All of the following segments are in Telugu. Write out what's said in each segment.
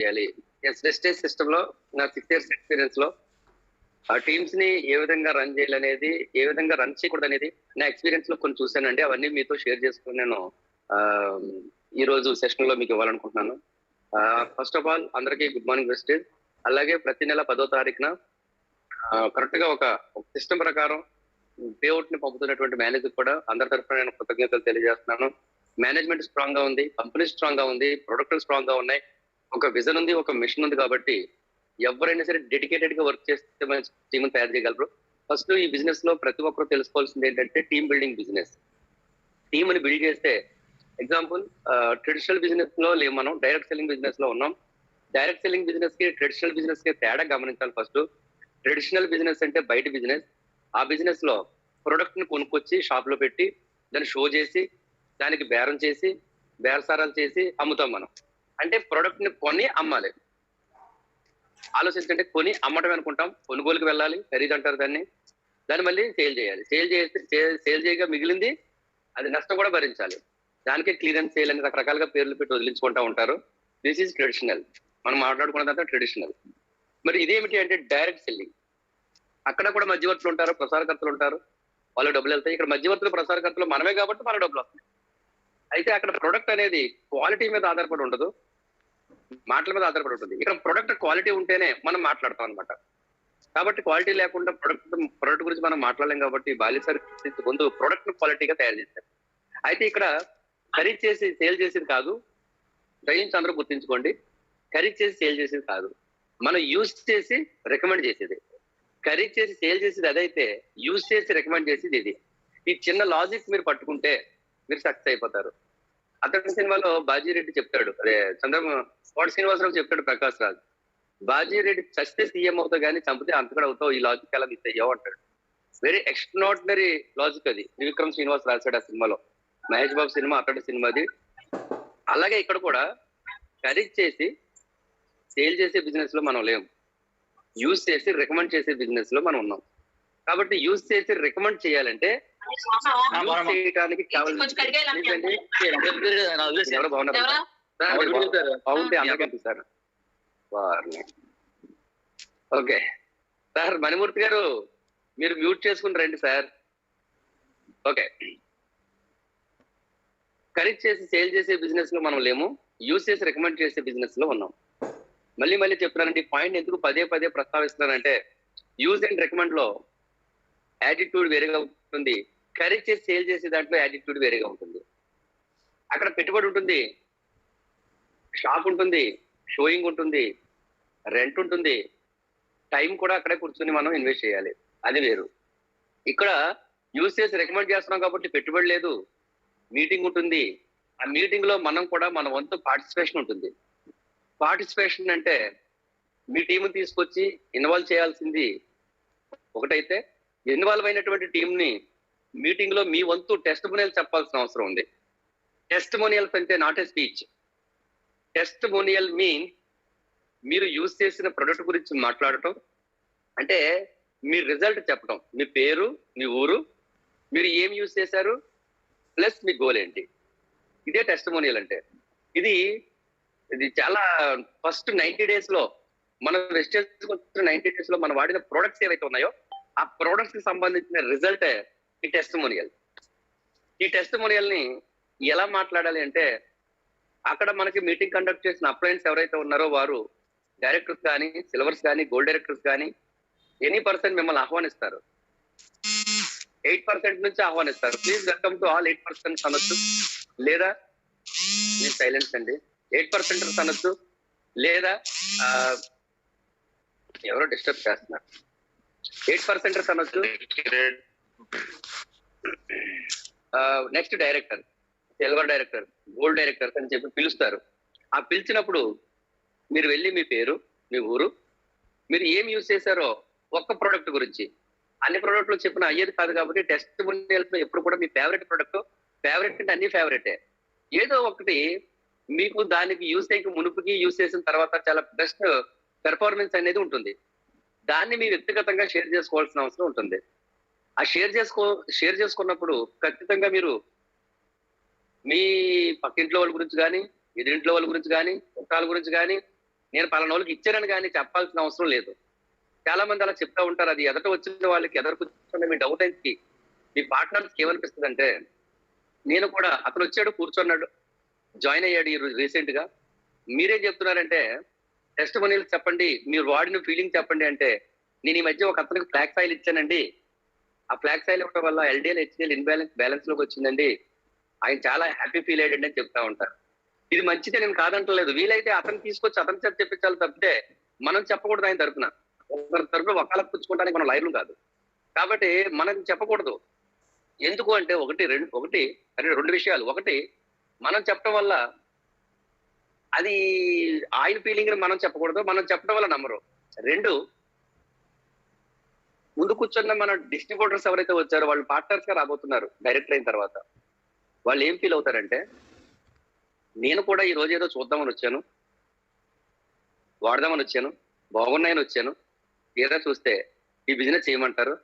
చేయాలి. వెస్టేజ్ సిస్టమ్ లో నా 6 years ఎక్స్పీరియన్స్ లో ఆ టీమ్స్ ని ఏ విధంగా రన్ చేయాలనేది, ఏ విధంగా రన్ చేయకూడదు అనేది నా ఎక్స్పీరియన్స్ లో కొన్ని చూశానండి. అవన్నీ మీతో షేర్ చేసుకుని నేను ఆ, ఈ రోజు సెషన్ లో మీకు ఇవ్వాలనుకుంటున్నాను. ఫస్ట్ ఆఫ్ ఆల్ అందరికీ గుడ్ మార్నింగ్ వెస్టేజ్. అలాగే ప్రతి నెల 10వ తారీఖున కరెక్ట్ గా ఒక సిస్టమ్ ప్రకారం పేఅవుట్ ని పంపుతున్నటువంటి మేనేజర్ కూడా అందరి తరఫున నేను కృతజ్ఞతలు తెలియజేస్తున్నాను. మేనేజ్మెంట్ స్ట్రాంగ్ గా ఉంది, కంపెనీ స్ట్రాంగ్ గా ఉంది, ప్రొడక్ట్ స్ట్రాంగ్ గా ఉన్నాయి, ఒక విజన్ ఉంది, ఒక మిషన్ ఉంది. కాబట్టి ఎవరైనా సరే డెడికేటెడ్ గా వర్క్ చేస్తే మంచి టీమ్ తయారు చేయగలరు. ఫస్ట్ ఈ బిజినెస్ లో ప్రతి ఒక్కరు తెలుసుకోవాల్సింది ఏంటంటే టీమ్ బిల్డింగ్ బిజినెస్. టీమ్ ని బిల్డ్ చేస్తే ఎగ్జాంపుల్ ట్రెడిషనల్ బిజినెస్ లో లేవు, మనం డైరెక్ట్ సెల్లింగ్ బిజినెస్ లో ఉన్నాం. డైరెక్ట్ సెల్లింగ్ బిజినెస్ కి ట్రెడిషనల్ బిజినెస్ కి తేడా గమనించాలి. ఫస్ట్ ట్రెడిషనల్ బిజినెస్ అంటే బయట బిజినెస్. ఆ బిజినెస్ లో ప్రొడక్ట్ ని కొనుక్కొచ్చి షాప్ లో పెట్టి దాన్ని షో చేసి దానికి బేరం చేసి బేరసారాలు చేసి అమ్ముతాం మనం. అంటే ప్రొడక్ట్ ని కొని అమ్మాలి. ఆలోచించండి, కొని అమ్మటం అనుకుంటాం, కొనుగోలుకి వెళ్ళాలి, ఖరీదు అంటారు దాన్ని. దాన్ని మళ్ళీ సేల్ చేయాలి. సేల్ చేయగా మిగిలింది అది నష్టం కూడా భరించాలి. దానికే క్లియరెన్స్ సేల్ అని రకరకాలుగా పేర్లు పెట్టి వదిలించుకుంటా ఉంటారు. This is traditional. మనం మాట్లాడుకున్నదంతా ట్రెడిషనల్. మరి ఇదేమిటి అంటే డైరెక్ట్ సెల్లింగ్. అక్కడ కూడా మధ్యవర్తులు ఉంటారు, ప్రసారకర్తలు ఉంటారు, వాళ్ళు డబ్బులు వెళ్తాయి. ఇక్కడ మధ్యవర్తులు ప్రసారకర్తలు మనమే కాబట్టి మన డబ్బులు వస్తాయి. అయితే అక్కడ ప్రొడక్ట్ అనేది క్వాలిటీ మీద ఆధారపడి ఉండదు, మాటల మీద ఆధారపడి ఉంటుంది. ఇక్కడ ప్రొడక్ట్ క్వాలిటీ ఉంటేనే మనం మాట్లాడతాం అనమాట. కాబట్టి క్వాలిటీ లేకుండా ప్రొడక్ట్ గురించి మనం మాట్లాడలేం. కాబట్టి బాలిసర్ ముందు ప్రొడక్ట్ క్వాలిటీగా తయారు చేశారు. అయితే ఇక్కడ ఖరీదు చేసి సేల్ చేసేది కాదు, దయించి అందరూ గుర్తించుకోండి. ఖరీదు చేసి సేల్ చేసేది కాదు, మనం యూజ్ చేసి రికమెండ్ చేసేది. ఖరీదు చేసి సేల్ చేసేది అదైతే, యూజ్ చేసి రికమెండ్ చేసేది ఇది. ఈ చిన్న లాజిక్ మీరు పట్టుకుంటే మీరు సక్సెస్ అయిపోతారు. అతని సినిమాలో బాజీరెడ్డి చెప్తాడు, అదే కోట శ్రీనివాసరావు చెప్తాడు ప్రకాష్ రాజ్, బాజీరెడ్డి చస్తే సీఎం అవుతావు కానీ చంపితే అంతకడ అవుతావు, ఈ లాజిక్ ఎలా మిస్ అయ్యావు అంటాడు. వెరీ ఎక్స్ట్రాడినరీ లాజిక్ అది. త్రివిక్రమ్ శ్రీనివాస్ రాశాడు ఆ సినిమాలో. మహేష్ బాబు సినిమా, అతడి సినిమాది. అలాగే ఇక్కడ కూడా ఖరీదు చేసి సేల్ చేసే బిజినెస్ లో మనం లేము, యూజ్ చేసి రికమెండ్ చేసే బిజినెస్ లో మనం ఉన్నాం. కాబట్టి యూజ్ చేసి రికమెండ్ చేయాలంటే యూజ్ చేయడానికి ఎవరు బాగున్నారు బాగుంటే అందరికీ సార్. ఓకే సార్, మణిమూర్తి గారు మీరు మ్యూట్ చేసుకుని రండి సార్. ఓకే, ఖరీదు చేసి సేల్ చేసే బిజినెస్ లో మనం లేము, యూజ్ చేసి రికమెండ్ చేసే బిజినెస్ లో ఉన్నాం. మళ్ళీ మళ్ళీ చెప్తున్నానండి, పాయింట్ ఎందుకు పదే పదే ప్రస్తావిస్తున్నానంటే యూజ్ అండ్ రికమెండ్ లో యాటిట్యూడ్ వేరేగా ఉంటుంది, ఖరీదు చేసి సేల్ చేసే దాంట్లో యాటిట్యూడ్ వేరేగా ఉంటుంది. అక్కడ పెట్టుబడి ఉంటుంది, షాప్ ఉంటుంది, షోయింగ్ ఉంటుంది, రెంట్ ఉంటుంది, టైం కూడా అక్కడే కూర్చొని మనం ఇన్వెస్ట్ చేయాలి, అది వేరు. ఇక్కడ యూజ్ చేసి రికమెండ్ చేస్తున్నాం కాబట్టి పెట్టుబడి లేదు, మీటింగ్ ఉంటుంది. ఆ మీటింగ్ లో మనం కూడా మన వంతు పార్టిసిపేషన్ ఉంటుంది. పార్టిసిపేషన్ అంటే మీ టీం తీసుకొచ్చి ఇన్వాల్వ్ చేయాల్సింది ఒకటైతే, ఇన్వాల్వ్ అయినటువంటి టీం ని మీటింగ్ లో మీ వంతు టెస్టిమోనియల్ చెప్పాల్సిన అవసరం ఉంది. టెస్టిమోనియల్స్ అంటే not a speech. Testimonial mean మీరు యూజ్ చేసిన ప్రొడక్ట్ గురించి మాట్లాడటం, అంటే మీ రిజల్ట్ చెప్పడం, మీ పేరు, మీ ఊరు, మీరు ఏం యూజ్ చేశారు, ప్లస్ మీ గోల్ ఏంటి. ఇదే టెస్టిమోనియల్ అంటే. ఇది చాలా ఫస్ట్ 90 days లో మనం వెస్టేజ్ 90 days లో మనం వాడిన ప్రొడక్ట్స్ ఏవైతే ఉన్నాయో ఆ ప్రొడక్ట్స్ కి సంబంధించిన రిజల్టే ఈ టెస్టిమోనియల్. ఈ టెస్టిమోనియల్ ని ఎలా మాట్లాడాలి అంటే, అక్కడ మనకి మీటింగ్ కండక్ట్ చేసిన అప్లయన్స్ ఎవరైతే ఉన్నారో వారు డైరెక్టర్స్ కానీ, సిల్వర్స్ కానీ, గోల్డ్ డైరెక్టర్స్ కానీ ఎనీ పర్సన్ మిమ్మల్ని ఆహ్వానిస్తారు. 8% నుంచి ఆహ్వానిస్తారు. ప్లీజ్ వెల్కమ్ టు ఆల్ 8% అనొచ్చు, లేదా మీరు సైలెన్స్ అండి, 8% అనొచ్చు, లేదా ఎవరో డిస్టర్బ్ చేస్తున్నారు, 8% అనొచ్చు. Next director, silver director, gold directors అని చెప్పి పిలుస్తారు. ఆ పిలిచినప్పుడు మీరు వెళ్ళి మీ పేరు, మీ ఊరు, మీరు ఏం యూజ్ చేశారో ఒక్క ప్రోడక్ట్ గురించి, అన్ని ప్రోడక్ట్లు చెప్పిన అయ్యేది కాదు. కాబట్టి టెస్టిమోనియల్స్ లో ఎప్పుడు కూడా మీ ఫేవరెట్ ప్రోడక్ట్, ఫేవరెట్ అంటే అన్ని ఫేవరెటే, ఏదో ఒకటి మీకు దానికి యూజ్ చేయక మునుపుకి యూజ్ చేసిన తర్వాత చాలా బెస్ట్ పెర్ఫార్మెన్స్ అనేది ఉంటుంది. దాన్ని మీ వ్యక్తిగతంగా షేర్ చేసుకోవాల్సిన అవసరం ఉంటుంది. ఆ షేర్ చేసుకున్నప్పుడు ఖచ్చితంగా మీరు మీ పక్కింట్లో వాళ్ళ గురించి కానీ, ఎదురింట్లో వాళ్ళ గురించి కానీ, చుట్టాల గురించి కానీ, నేను పలానా వాళ్ళకి ఇచ్చానని కానీ చెప్పాల్సిన అవసరం లేదు. చాలా మంది అలా చెప్తా ఉంటారు. అది ఎదట వచ్చిన వాళ్ళకి ఎదరు కూర్చున్న మీ డౌట్ ఏంటి, మీ పార్ట్నర్స్ ఏమనిపిస్తుంది అంటే, నేను కూడా అతను వచ్చాడు, కూర్చున్నాడు, జాయిన్ అయ్యాడు ఈ రోజు రీసెంట్ గా, మీరేం చెప్తున్నారంటే టెస్టిమోనియల్స్ చెప్పండి, మీరు వాడిన ఫీలింగ్ చెప్పండి అంటే, నేను ఈ మధ్య ఒక అతనికి ఫ్లాగ్ ఫైల్ ఇచ్చానండి, ఆ ఫ్లాగ్ ఫైల్ ఇవ్వడం వల్ల ఎల్డిఎల్ హెచ్డిఎల్ బ్యాలెన్స్ లోకి వచ్చిందండి, ఆయన చాలా హ్యాపీ ఫీల్ అయ్యాడండి అని చెప్తా ఉంటారు. ఇది మంచిదే, నేను కాదంటలేదు. వీలైతే అతను తీసుకొచ్చి అతని చేత చెప్పించాలి తప్పితే మనం చెప్పకూడదు. ఆయన తరఫున ఒకరి తరఫున వకాలకు పుచ్చుకోవడానికి మనం లైవ్లు కాదు. కాబట్టి మనం చెప్పకూడదు. ఎందుకు అంటే ఒకటి రెండు విషయాలు. ఒకటి, మనం చెప్పడం వల్ల అది ఆయన ఫీలింగ్ మనం చెప్పకూడదు, మనం చెప్పడం వల్ల నమ్మరు. రెండు, ముందు కూర్చున్న మన డిస్ట్రిబ్యూటర్స్ ఎవరైతే వచ్చారో వాళ్ళు పార్ట్నర్స్ గా రాబోతున్నారు డైరెక్టర్ అయిన తర్వాత. వాళ్ళు ఏం ఫీల్ అవుతారంటే, నేను కూడా ఈ రోజు ఏదో చూద్దామని వచ్చాను, వాడదామని వచ్చాను, బాగున్నాయని వచ్చాను, ఏదో చూస్తే ఈ బిజినెస్ చేయమంటారు,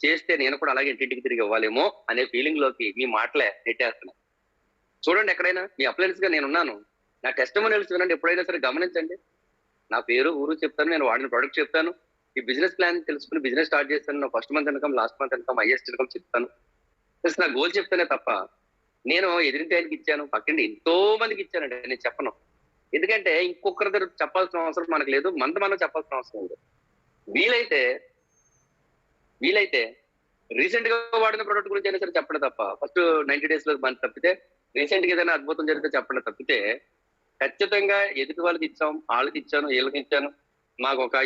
చేస్తే నేను కూడా అలాగే ఇంటింటికి తిరిగి ఇవ్వాలేమో అనే ఫీలింగ్ లోకి మీ మాటలే నెట్టేస్తున్నాయి. చూడండి, ఎక్కడైనా మీ అప్లయన్స్ గా నేనున్నాను, నా టెస్టిమోనియల్స్ వినండి, ఎప్పుడైనా సరే గమనించండి. నా పేరు, ఊరు చెప్తాను, నేను వాడిన ప్రొడక్ట్ చెప్తాను, ఈ బిజినెస్ ప్లాన్ తెలుసుకుని బిజినెస్ స్టార్ట్ చేస్తాను, నా first month income, last month income, highest income చెప్తాను. ప్లస్ నా గోల్ చెప్తానే తప్ప నేను ఎదిరింటి ఆయనకి ఇచ్చాను, పక్కండి ఎంతో మందికి ఇచ్చానండి నేను చెప్పను. ఎందుకంటే ఇంకొకరి దగ్గర చెప్పాల్సిన అవసరం మనకు లేదు, మనం చెప్పాల్సిన అవసరం ఉంది. వీలైతే రీసెంట్ గా వాడిన ప్రొడక్ట్ గురించి అయినా సరే చెప్పండి తప్ప, ఫస్ట్ 90 days లో మన తప్పితే, రీసెంట్ గా ఏదైనా అద్భుతం జరిగితే చెప్పండి తప్పితే, ఖచ్చితంగా ఎదుటి వాళ్ళకి ఇచ్చాం, వాళ్ళకి ఇచ్చాను, వీళ్ళకి ఇచ్చాను, మాకు ఒక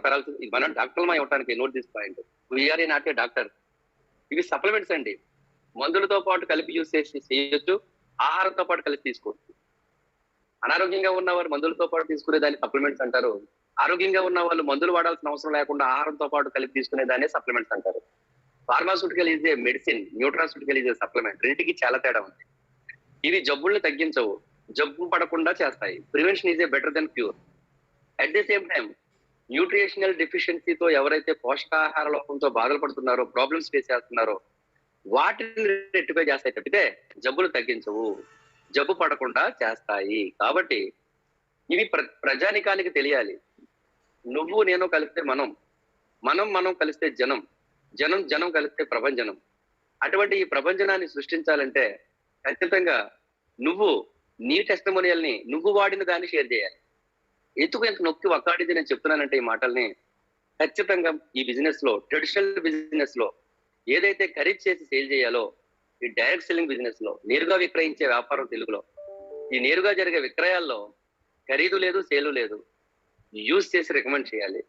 పెరాలసిస్, మనం డాక్టర్లు ఇవ్వడానికి note this point, we are not a doctor. ఇవి సప్లిమెంట్స్ అండి, మందులతో పాటు కలిపి యూజ్ చేసి చేయొచ్చు, ఆహారంతో పాటు కలిపి తీసుకోవచ్చు. అనారోగ్యంగా ఉన్నవారు మందులతో పాటు తీసుకునే దాన్ని సప్లిమెంట్స్ అంటారు, ఆరోగ్యంగా ఉన్న వాళ్ళు మందులు వాడాల్సిన అవసరం లేకుండా ఆహారంతో పాటు కలిపి తీసుకునే దాన్ని సప్లిమెంట్స్ అంటారు. Pharmaceutical is a medicine, nutraceutical is a supplement. రెండింటికి చాలా తేడా ఉంది. ఇవి జబ్బుల్ని తగ్గించవు, జబ్బు పడకుండా చేస్తాయి. Prevention is a better than cure. At the same time nutritional డెఫిషియన్సీతో ఎవరైతే పోషకాహార లోపంతో బాధలు పడుతున్నారో, ప్రాబ్లమ్స్ ఫేస్ చేస్తున్నారో, వాటిని రెట్టిఫై చేస్తాయి తప్పితే జబ్బులు తగ్గించవు, జబ్బు పడకుండా చేస్తాయి. కాబట్టి ఇవి ప్రజానికానికి తెలియాలి. నువ్వు నేను కలిస్తే మనం కలిస్తే జనం కలిస్తే ప్రభంజనం. అటువంటి ఈ ప్రభంజనాన్ని సృష్టించాలంటే ఖచ్చితంగా నువ్వు నీ టెస్టిమోనియల్ ని, నువ్వు వాడిన దాన్ని షేర్ చేయాలి. ఎందుకు ఎంత నొక్కి ఒక్కాడిది నేను చెప్తున్నానంటే ఈ మాటల్ని, ఖచ్చితంగా ఈ బిజినెస్ లో, ట్రెడిషనల్ బిజినెస్ లో ఏదైతే ఖరీదు చేసి సేల్ చేయాలో, ఈ డైరెక్ట్ సెల్లింగ్ బిజినెస్ లో, నేరుగా విక్రయించే వ్యాపారం తెలుగులో, ఈ నేరుగా జరిగే విక్రయాల్లో ఖరీదు లేదు, సేలు లేదు. యూజ్ చేసి రికమెండ్ చేయాలి.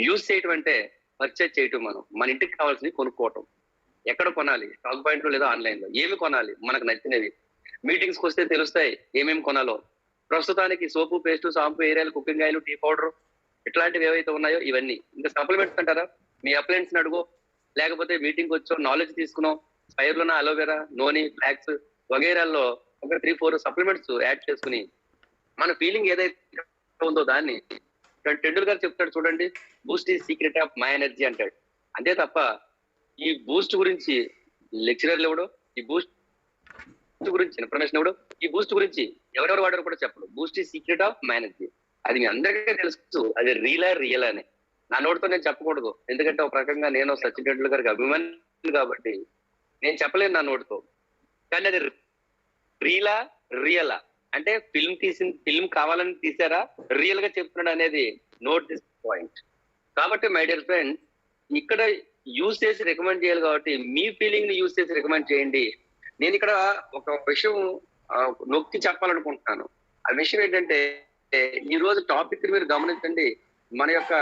యూజ్ చేయటం అంటే పర్చేజ్ చేయటం. మన ఇంటికి కావాల్సినవి కొనుక్కోవటం. ఎక్కడ కొనాలి? స్టాక్ పాయింట్ లో లేదా ఆన్లైన్ లో. ఏమి కొనాలి? మనకు నచ్చినవి. మీటింగ్స్ కి వస్తే తెలుస్తాయి ఏమేమి కొనాలో. ప్రస్తుతానికి సోపు, పేస్ట్, షాంపూ, ఏరియాలు, కుకింగ్ ఆయిల్, టీ పౌడర్, ఇట్లాంటివి ఏవైతే ఉన్నాయో ఇవన్నీ. ఇంకా సప్లిమెంట్స్ అంటారా? మీ అప్లయన్స్ అడుగు, లేకపోతే మీటింగ్ వచ్చో నాలెడ్జ్ తీసుకున్నాం, స్పైర్లోనా, అలోవెరా, నోని, ఫ్లాక్స్ వగైరాల్లో ఒక 3-4 సప్లిమెంట్స్ యాడ్ చేసుకుని మన ఫీలింగ్ ఏదైతే ఉందో దాన్ని, టెండూల్కర్ చెప్తాడు చూడండి, Boost is secret of my energy అంటాడు. అంతే తప్ప ఈ బూస్ట్ గురించి లెక్చరర్లు ఎవడో, ఈ బూస్ట్ గురించి ఇన్ఫర్మేషన్ ఎవడో, ఈ బూస్ట్ గురించి ఎవరెవరు వాడారు కూడా చెప్పడు. Boost is secret of my energy. అది మీ అందరికీ తెలుసు, అది రియల్ అని. నా నోటితో నేను చెప్పకూడదు, ఎందుకంటే ఒక రకంగా నేను సచిన్ టెండూల్కర్ గారికి అభిమాని కాబట్టి నేను చెప్పలేను నా నోటితో. కానీ అది రియలా అంటే ఫిల్మ్ కావాలని తీసారా, రియల్ గా చెప్తున్నాడు అనేది నోట్ దిస్ పాయింట్. కాబట్టి మై డియర్ ఫ్రెండ్, ఇక్కడ యూజ్ చేసి రికమెండ్ చేయాలి కాబట్టి మీ ఫీలింగ్ ని యూజ్ చేసి రికమెండ్ చేయండి. నేను ఇక్కడ ఒక విషయం నొక్కి చెప్పాలనుకుంటున్నాను. ఆ విషయం ఏంటంటే, ఈ రోజు టాపిక్ మీరు గమనించండి. మన యొక్క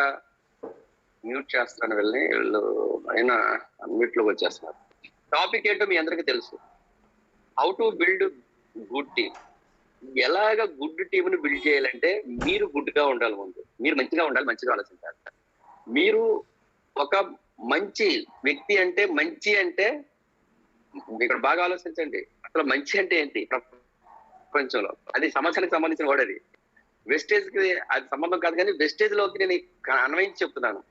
మ్యూట్ చేస్తాను వీళ్ళు అయినా మ్యూట్ లోకి వచ్చేస్తున్నారు. టాపిక్ ఏంటో మీ అందరికీ తెలుసు, how to build good team. ఎలాగ గుడ్ టీమ్ ని బిల్డ్ చేయాలంటే మీరు గుడ్ గా ఉండాలి, ముందు మీరు మంచిగా ఉండాలి, మంచిగా ఆలోచించాలి. మీరు ఒక మంచి వ్యక్తి అంటే, మంచి అంటే ఇక్కడ బాగా ఆలోచించండి, అసలు మంచి అంటే ఏంటి ప్రపంచంలో? అది సమాజానికి సంబంధించిన వాడు. అది వెస్టేజ్ కి అది సంబంధం కాదు, కానీ వెస్టేజ్ లోకి నేను అన్వయించి చెప్తున్నాను.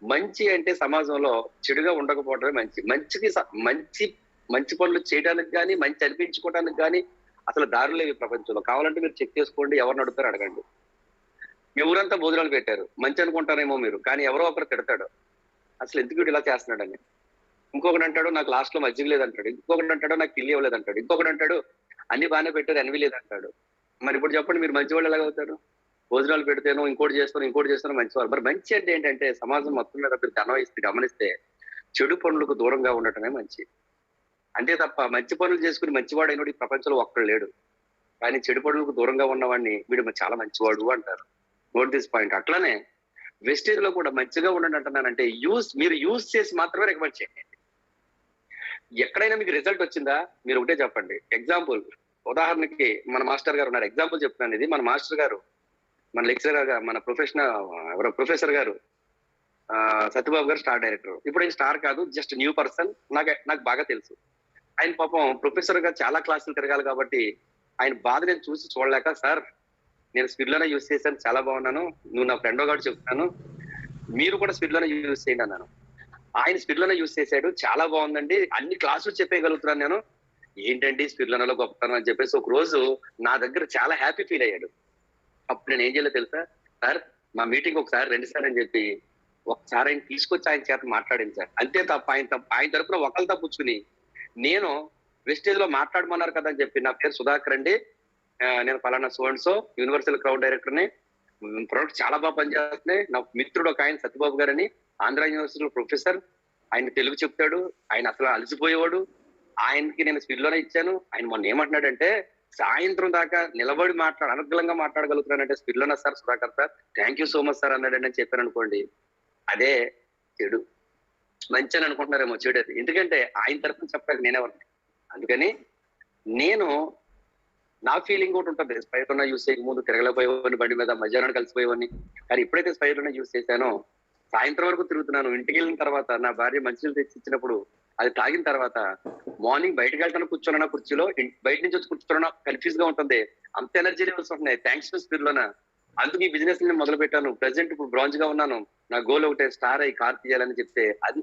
మంచి అంటే సమాజంలో చెడుగా ఉండకపోవడమే మంచి. మంచి పనులు చేయడానికి కానీ, మంచి అనిపించుకోవడానికి కానీ అసలు దారులు లేవు ప్రపంచంలో. కావాలంటే మీరు చెక్ చేసుకోండి, ఎవరిని అడుగుతారు అడగండి. ఎవరంతా భోజనాలు పెట్టారు, మంచి అనుకుంటారేమో మీరు, కానీ ఎవరో ఒకరు తిడతాడు అసలు ఎందుకు వీడు ఇలా చేస్తున్నాడని. ఇంకొకటి అంటాడు నాకు లాస్ట్ లో మజ్జిగ లేదంటాడు, ఇంకొకటి అంటాడు నాకు కిల్లి ఇవ్వలేదంటాడు, ఇంకొకటి అంటాడు అన్ని బాగానే పెట్టారు ఎనవి లేదంటాడు. మరి ఇప్పుడు చెప్పండి మీరు మంచి వాళ్ళు ఎలాగవుతారు? భోజనాలు పెడితేనో ఇంకోటి చేస్తాను మంచివాళ్ళు. మరి మంచి అంటే ఏంటంటే సమాజం మొత్తం మీద మీరు గమనిస్తే చెడు పనులకు దూరంగా ఉండటమే మంచి. అంతే తప్ప మంచి పనులు చేసుకుని మంచివాడైనడు ఈ ప్రపంచంలో ఒక్కడు లేడు. కానీ చెడు పనులకు దూరంగా ఉన్నవాడిని వీడు చాలా మంచివాడు అంటారు. Note this point. అట్లానే వెస్టేజ్ లో కూడా మంచిగా ఉండండి అంటున్నానంటే మీరు యూజ్ చేసి మాత్రమే రికమెండ్ చేయండి. ఎక్కడైనా మీకు రిజల్ట్ వచ్చిందా మీరు ఒకటే చెప్పండి. ఎగ్జాంపుల్, ఉదాహరణకి మన మాస్టర్ గారు ఉన్నారు, ఎగ్జాంపుల్ చెప్తున్నాను. ఇది మన మాస్టర్ గారు, మన లెక్చరర్ గా, మన ప్రొఫెసర్ గారు సత్యబాబు గారు స్టార్ డైరెక్టర్. ఇప్పుడు ఆయన స్టార్ కాదు, జస్ట్ న్యూ పర్సన్. నాకు బాగా తెలుసు. ఆయన పాపం ప్రొఫెసర్ గా చాలా క్లాసులు తిరగాలి కాబట్టి ఆయన బాధ నేను చూడలేక, సార్ నేను స్పిడ్లోనే యూజ్ చేశాను, చాలా బాగున్నాను, నువ్వు నా ఫ్రెండ్ గారు చెప్తున్నాను, మీరు కూడా స్పిడ్లోనే యూజ్ చేయండి అన్నాను. ఆయన స్పిడ్లోనే యూజ్ చేశాడు, చాలా బాగుందండి, అన్ని క్లాసులు చెప్పేయగలుగుతున్నాను నేను, ఏంటండి స్పిడ్లోనలో గొప్పతనం అని చెప్పేసి ఒక రోజు నా దగ్గర చాలా హ్యాపీ ఫీల్ అయ్యాడు. అప్పుడు నేను ఏం చేయలేదు తెలుసా, సార్ మా మీటింగ్ ఒకసారి 2 సార్లు అని చెప్పి ఒకసారి ఆయన తీసుకొచ్చి ఆయన చేత మాట్లాడించారు. అంతే తప్ప ఆయన తరపున ఒకళ్ళు తప్పుచ్చుకుని నేను వెస్టేజ్ లో మాట్లాడమన్నారు కదా అని చెప్పి, నా పేరు సుధాకర్ అండి, నేను పలానా సో యూనివర్సల్ క్రౌడ్ డైరెక్టర్ ని, ప్రొడక్ట్ చాలా బాగా పనిచేస్తున్నాయి, నా మిత్రుడు ఒక ఆయన సత్యబాబు గారని ఆంధ్ర యూనివర్సిటీలో ప్రొఫెసర్, ఆయన తెలుగు చెప్తాడు, ఆయన అసలు అలసిపోయేవాడు, ఆయనకి నేను స్పీడ్లోనే ఇచ్చాను. ఆయన మొన్న ఏమంటున్నాడంటే సాయంత్రం దాకా నిలబడి అనర్గళంగా మాట్లాడగలుగుతున్నానంటే స్పీడ్లోనే sir Sudhakar sir thank you so much sir అన్నాడని నేను చెప్పాను అనుకోండి, అదే చెడు. మంచి అని అనుకుంటున్నారేమో చెడు అది. ఎందుకంటే ఆయన తరఫున చెప్పడానికి నేనెవరిని. అందుకని నేను నా ఫీలింగ్ కూడా ఉంటుంది, స్పైర్లోనే యూజ్ చేయక ముందు తిరగలేకపోయేవాడిని, బండి మీద మధ్యాహ్నం కలిసిపోయేవాడిని. కానీ ఎప్పుడైతే స్పైర్లోనే యూజ్ చేశానో సాయంత్రం వరకు తిరుగుతున్నాను. ఇంటికి వెళ్ళిన తర్వాత నా భార్య మంచినీళ్ళు తెచ్చి ఇచ్చినప్పుడు అది తాగిన తర్వాత మార్నింగ్ బయటకు వెళ్తాను, కూర్చోన్నా కుర్చీలో, బయట నుంచి వచ్చి కూర్చోన్నా కన్ఫ్యూజ్ గా ఉంటుంది, అంత ఎనర్జీ లెవెల్స్ ఉంటున్నాయి థ్యాంక్స్ టు స్పీడ్లోన. అందుకు ఈ బిజినెస్ ని మొదలు పెట్టాను. ప్రెసెంట్ ఇప్పుడు బ్రాంజ్ గా ఉన్నాను. నా గోల్ ఒకటే, స్టార్ అయ్యి కార్ తీయాలని చెప్తే అది